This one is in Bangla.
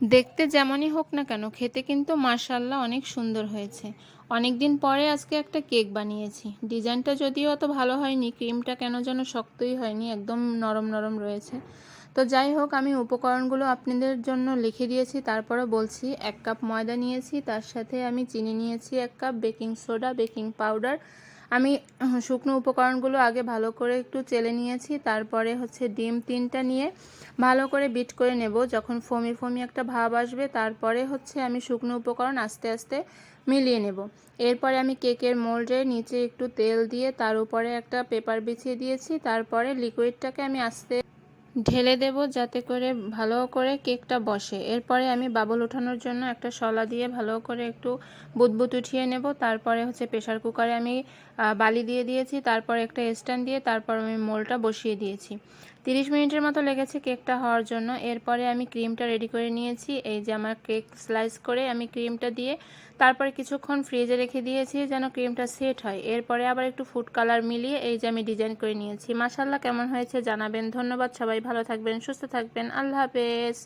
দেখতে যেমনই হোক না কেন খেতে কিন্তু মাশাআল্লাহ অনেক সুন্দর হয়েছে। অনেক দিন পরে আজকে একটা কেক বানিয়েছি। ডিজাইনটা যদিও অত ভালো হয়নি, ক্রিমটা কেন যেন শক্তই হয়নি, একদম নরম নরম রয়েছে। তো যাই হোক, আমি উপকরণগুলো আপনাদের জন্য লিখে দিয়েছি, তারপরে বলছি। 1 কাপ ময়দা নিয়েছি, তার সাথে আমি চিনি নিয়েছি 1 cup, baking soda, baking powder. আমি শুকনো উপকরণগুলো আগে ভালো করে একটু চেলে নিয়েছি, তারপরে ডিম 3টা নিয়ে ভালো করে বিট করে নেব। যখন ফোমি ফোমি একটা ভাব আসবে, তারপরে আমি শুকনো উপকরণ আস্তে আস্তে মিলিয়ে নেব। এরপরে আমি কেকের মোল্ডের নিচে একটু তেল দিয়ে তার উপরে একটা পেপার বিছিয়ে দিয়েছি। তারপরে লিকুইডটাকে আমি আস্তে ঢেলে দেব যাতে করে ভালো করে কেকটা বসে। এরপরে আমি বাবল ওঠানোর জন্য একটা শলা দিয়ে ভালো করে একটু বুদবুদ উঠিয়ে নেব। তারপরে প্রেসার কুকারে আমি বালি দিয়ে দিয়েছি, তারপর একটা স্ট্যান্ড দিয়ে তারপর আমি মোলটা বসিয়ে দিয়েছি। 30 মিনিটের মতো লেগেছে কেকটা হওয়ার জন্য। এরপরে আমি ক্রিমটা রেডি করে নিয়েছি। এই যে আমার কেক স্লাইস করে আমি ক্রিমটা দিয়ে তারপরে কিছুক্ষণ ফ্রিজে রেখে দিয়েছি যেন ক্রিমটা সেট হয়। এরপরে আবার একটু ফুড কালার মিলিয়ে এই যে আমি ডিজাইন করে নিয়েছি। মাশাআল্লাহ কেমন হয়েছে জানাবেন। ধন্যবাদ, সবাই ভালো থাকবেন, সুস্থ থাকবেন। আল্লাহ হাফেজ।